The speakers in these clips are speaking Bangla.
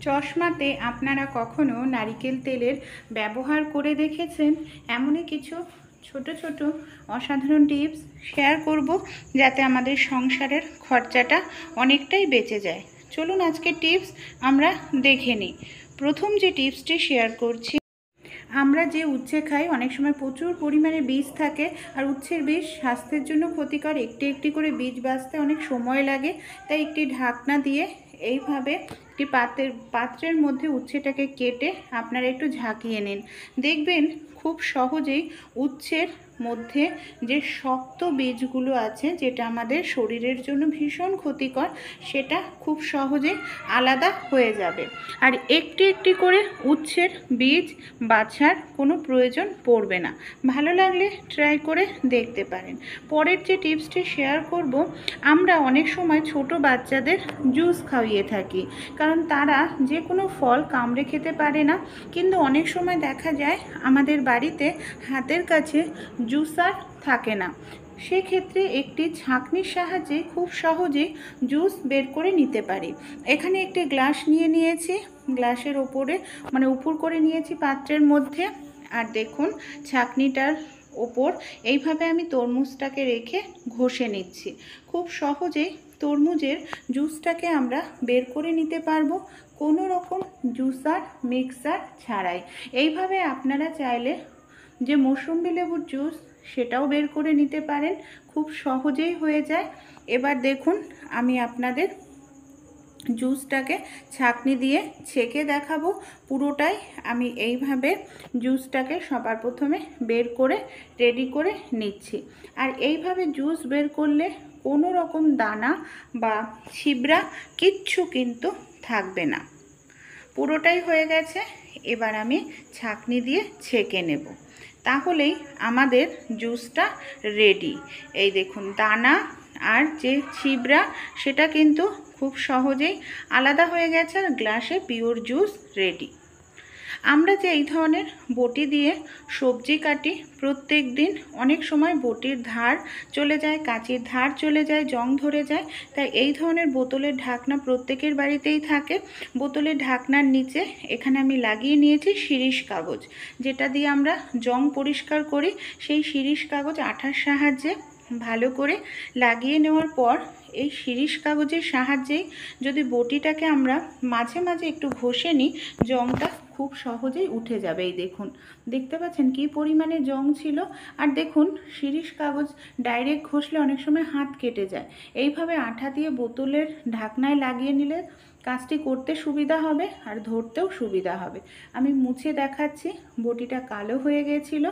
চশমাতে আপনারা কখনো নারিকেল তেলের ব্যবহার করে দেখেছেন? এমনই কিছু ছোট ছোট অসাধারণ টিপস শেয়ার করব, যাতে আমাদের সংসারের খরচাটা অনেকটাই বেঁচে যায়। চলুন আজকে টিপস আমরা দেখে নিই। প্রথম যে টিপসটি শেয়ার করছি, আমরা যে উচ্ছে খাই অনেক সময় প্রচুর পরিমাণে বীজ থাকে, আর উচ্ছের বীজ স্বাস্থ্যের জন্য ক্ষতিকর। একটি একটি করে বীজ বাছতে অনেক সময় লাগে, তাই একটি ঢাকনা দিয়ে এইভাবে একটি পাত্রের মধ্যে উচ্ছেটাকে কেটে আপনারা একটু ঝাঁকিয়ে নিন। দেখবেন খুব সহজেই উচ্ছের মধ্যে যে শক্ত বীজগুলো আছে, যেটা আমাদের শরীরের জন্য ভীষণ ক্ষতিকর, সেটা খুব সহজেই আলাদা হয়ে যাবে। আর একটি একটি করে উচ্ছের বীজ বাছার কোনো প্রয়োজন পড়বে না। ভালো লাগলে ট্রাই করে দেখতে পারেন। পরের যে টিপসটি শেয়ার করব, আমরা অনেক সময় ছোট বাচ্চাদের জুস খাইয়ে থাকি, কারণ তারা যে কোনো ফল কামড়ে খেতে পারে না। কিন্তু অনেক সময় দেখা যায় আমাদের বাড়িতে হাতের কাছে জুসার থাকে না, সেক্ষেত্রে একটি ছাঁকনির সাহায্যে খুব সহজেই জুস বের করে নিতে পারি। এখানে একটি গ্লাস নিয়ে নিয়েছি, গ্লাসের ওপরে উপর করে নিয়েছি পাত্রের মধ্যে। আর দেখুন ছাঁকনিটার ওপর এইভাবে আমি তরমুজটাকে রেখে ঘষে নিচ্ছি। খুব সহজেই তরমুজের জুসটাকে আমরা বের করে নিতে পারবো, কোনো রকম জুসার মিক্সার ছাড়াই। এইভাবে আপনারা চাইলে যে মৌসুম্বি লেবুর জুস, সেটাও বের করে নিতে পারেন, খুব সহজেই হয়ে যায়। এবার দেখুন আমি আপনাদের জুসটাকে ছাঁকনি দিয়ে ছেঁকে দেখাবো। পুরোটাই আমি এইভাবে জুসটাকে সবার প্রথমে বের করে রেডি করে নিচ্ছি। আর এইভাবে জুস বের করলে কোনো রকম দানা বা ছিবড়া কিচ্ছু কিন্তু থাকবে না। পুরোটাই হয়ে গেছে। এবার আমি ছাঁকনি দিয়ে ছেঁকে নেব, তাহলেই আমাদের জুসটা রেডি। এই দেখুন দানা আর যে ছিবড়া, সেটা কিন্তু খুব সহজেই আলাদা হয়ে গেছে, আর গ্লাসে পিওর জুস রেডি। আমরা যে এই ধরনের বটি দিয়ে সবজি কাটি প্রত্যেক দিন, অনেক সময় বটির ধার চলে যায়, কাঁচির ধার চলে যায়, জং ধরে যায়। তাই এই ধরনের বোতলের ঢাকনা প্রত্যেকের বাড়িতেই থাকে। বোতলের ঢাকনার নিচে এখানে আমি লাগিয়ে নিয়েছি শিরীষ কাগজ, যেটা দিয়ে আমরা জং পরিষ্কার করি। সেই শিরীষ কাগজ আঠার সাহায্যে ভালো করে লাগিয়ে নেওয়ার পর এই শিরীষ কাগজের সাহায্যেই যদি বটিটাকে আমরা মাঝে মাঝে একটু ঘষে নিই, জংটা খুব সহজেই উঠে যাবে। এই দেখুন, দেখতে পাচ্ছেন কি পরিমাণে জং ছিল। আর দেখুন শিরীষ কাগজ ডাইরেক্ট ঘষলে অনেক সময় হাত কেটে যায়। এইভাবে আঠা দিয়ে বোতলের ঢাকনায় লাগিয়ে নিলে কাজটি করতে সুবিধা হবে আর ধরতেও সুবিধা হবে। আমি মুছে দেখাচ্ছি। বটিটা কালো হয়ে গেছিল,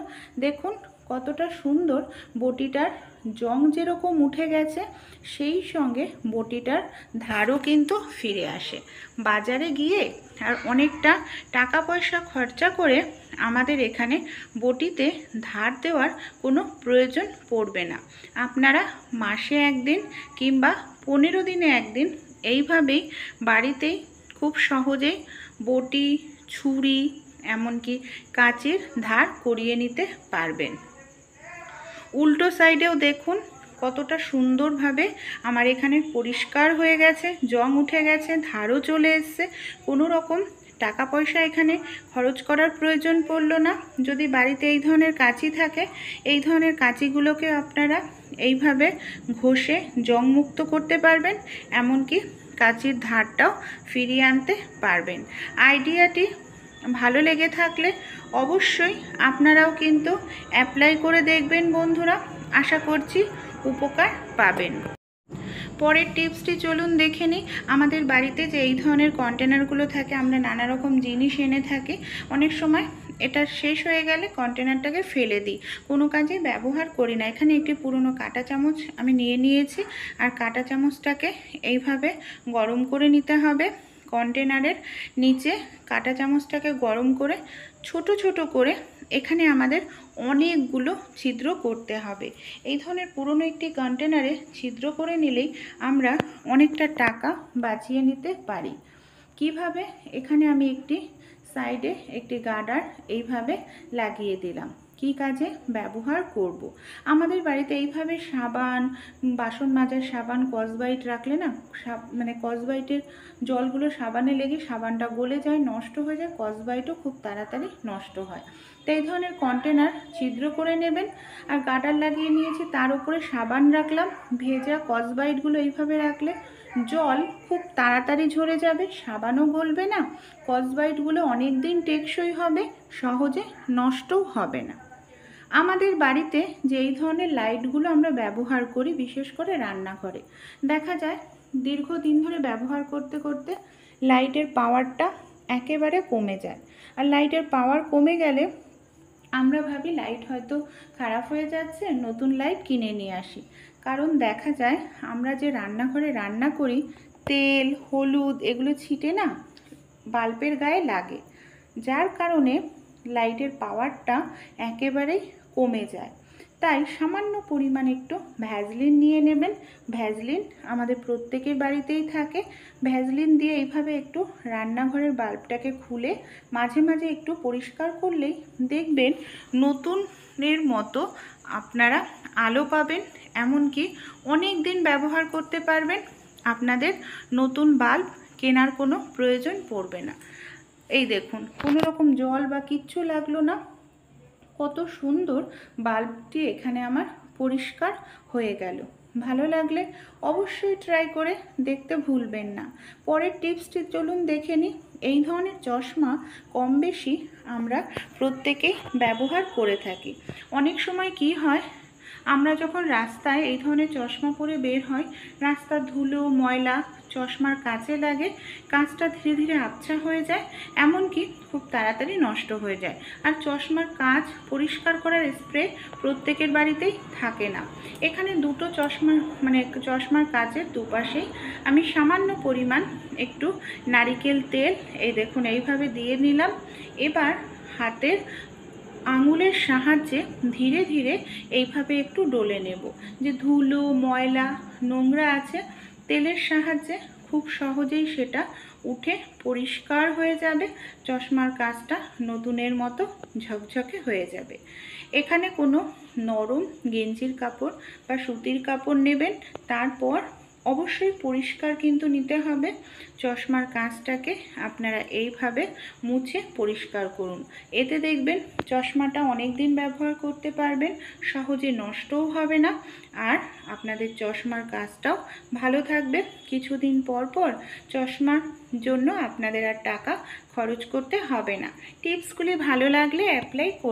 দেখুন কতটা সুন্দর। বটিটার জং যেরকম উঠে গেছে, সেই সঙ্গে বটিটার ধারও কিন্তু ফিরে আসে। বাজারে গিয়ে আর অনেকটা টাকা পয়সা খরচা করে আমাদের এখানে বটিতে ধার দেওয়ার কোনো প্রয়োজন পড়বে না। আপনারা মাসে একদিন কিংবা 15 দিনে একদিন এইভাবেই বাড়িতেই খুব সহজেই বটি, ছুরি, এমনকি কাঁচির ধার করিয়ে নিতে পারবেন। উল্টো সাইডেও দেখুন কতটা সুন্দরভাবে আমার এখানে পরিষ্কার হয়ে গেছে, জং উঠে গেছে, ধারও চলে এসছে। কোনো রকম টাকা পয়সা এখানে খরচ করার প্রয়োজন পড়লো না। যদি বাড়িতে এই ধরনের কাঁচি থাকে, এই ধরনের কাঁচিগুলোকে আপনারা এইভাবে ঘষে জং মুক্ত করতে পারবেন, এমনকি কাঁচির ধারটাও ফিরিয়ে আনতে পারবেন। আইডিয়াটি ভালো লেগে থাকলে অবশ্যই আপনারাও কিন্তু অ্যাপ্লাই করে দেখবেন বন্ধুরা। আশা করছি উপকার পাবেন। পরের টিপসটি চলুন দেখে নিই। আমাদের বাড়িতে যে এই ধরনের কন্টেনারগুলো থাকে, আমরা নানা রকম জিনিস এনে থাকি। অনেক সময় এটা শেষ হয়ে গেলে কন্টেনারটাকে ফেলে দিই, কোনো কাজে ব্যবহার করি না। এখানে একটি পুরনো কাঁটা চামচ আমি নিয়ে নিয়েছি, আর কাঁটা চামচটাকে এইভাবে গরম করে নিতে হবে। কন্টেনারের নিচে কাঁটা চামচটাকে গরম করে ছোট ছোট করে এখানে আমাদের অনেকগুলো ছিদ্র করতে হবে। এই ধরনের পুরনো একটি কন্টেনারে ছিদ্র করে নিলেই আমরা অনেকটা টাকা বাঁচিয়ে নিতে পারি। কিভাবে? এখানে আমি একটি সাইডে একটি গার্ডার এইভাবে লাগিয়ে দিলাম। কি কাজে ব্যবহার করব। আমাদের বাড়িতে এইভাবে সাবান, বাসন মাজার সাবান, স্কচব্রাইট রাখলে না মানে স্কচব্রাইটের জলগুলো সাবানে লেগে সাবানটা গলে যায়, নষ্ট হয়ে যায়, স্কচব্রাইটও খুব তাড়াতাড়ি নষ্ট হয়। তো এই ধরনের কন্টেনার ছিদ্র করে নেবেন। আর গার্ডার লাগিয়ে নিয়েছি, তার উপরে সাবান রাখলাম। ভেজা স্কচব্রাইটগুলো এইভাবে রাখলে জল খুব তাড়াতাড়ি ঝরে যাবে, সাবানও গলবে না, স্কচব্রাইটগুলো অনেক দিন টেকসই হবে, সহজে নষ্টও হবে না। আমাদের বাড়িতে যে এই ধরনের লাইটগুলো আমরা ব্যবহার করি, বিশেষ করে রান্নাঘরে, দেখা যায় দীর্ঘদিন ধরে ব্যবহার করতে করতে লাইটের পাওয়ারটা একেবারে কমে যায়। আর লাইটের পাওয়ার কমে গেলে আমরা ভাবি লাইট হয়তো খারাপ হয়ে যাচ্ছে, নতুন লাইট কিনে নিয়ে আসি। কারণ দেখা যায় আমরা যে রান্নাঘরে রান্না করি, তেল, হলুদ এগুলো ছিটে না বাল্বের গায়ে লাগে, যার কারণে লাইটের পাওয়ারটা একেবারেই কমে যায়। তাই সামান্য পরিমাণ একটু ভ্যাসলিন নিয়ে নেবেন। ভ্যাসলিন আমাদের প্রত্যেকের বাড়িতেই থাকে। ভ্যাসলিন দিয়ে এইভাবে একটু রান্নাঘরের বাল্বটাকে খুলে মাঝে মাঝে একটু পরিষ্কার করলেই দেখবেন নতুনের মতো আপনারা আলো পাবেন, এমনকি অনেক দিন ব্যবহার করতে পারবেন। আপনাদের নতুন বাল্ব কেনার কোনো প্রয়োজন পড়বে না। এই দেখুন, কোনো রকম জল বা কিচ্ছু লাগলো না, কত সুন্দর বাল্বটি এখানে আমার পরিষ্কার হয়ে গেল। ভালো লাগলে অবশ্যই ট্রাই করে দেখতে ভুলবেন না। পরের টিপসটি চলুন দেখে নিই। এই ধরনের চশমা কম বেশি আমরা প্রত্যেকেই ব্যবহার করে থাকি। অনেক সময় কি হয়, আমরা যখন রাস্তায় এই ধরনের চশমা পরে বের হই, রাস্তার ধুলো ময়লা চশমার কাঁচে লাগে, কাঁচটা ধীরে ধীরে আবছা হয়ে যায়, এমনকি খুব তাড়াতাড়ি নষ্ট হয়ে যায়। আর চশমার কাঁচ পরিষ্কার করার স্প্রে প্রত্যেকের বাড়িতেই থাকে না। এখানে দুটো চশমার কাঁচের দুপাশেই আমি সামান্য পরিমাণ একটু নারিকেল তেল এই দেখুন এইভাবে দিয়ে নিলাম। এবার হাতের আঙুলের সাহায্যে ধীরে ধীরে এইভাবে একটু ডলে নেব। যে ধুলো ময়লা নোংরা আছে, তেলের সাহায্যে খুব সহজেই সেটা উঠে পরিষ্কার হয়ে যাবে, চশমার কাঁচটা নতুনের মতো ঝকঝকে হয়ে যাবে। এখানে কোনো নরম গেঞ্জির কাপড় বা সুতির কাপড় নেবেন, তারপর অবশ্যই পরিষ্কার কিন্তু নিতে হবে। চশমার কাঁচটাকে আপনারা এইভাবে মুছে পরিষ্কার করুন, এতে দেখবেন চশমাটা অনেক দিন ব্যবহার করতে পারবেন, সহজে নষ্টও হবে না, আর আপনাদের চশমার কাঁচটাও ভালো থাকবে। কিছুদিন পর পর চশমার জন্য আপনাদের আর টাকা খরচ করতে হবে না। টিপসগুলি ভালো লাগলে অ্যাপ্লাই করুন।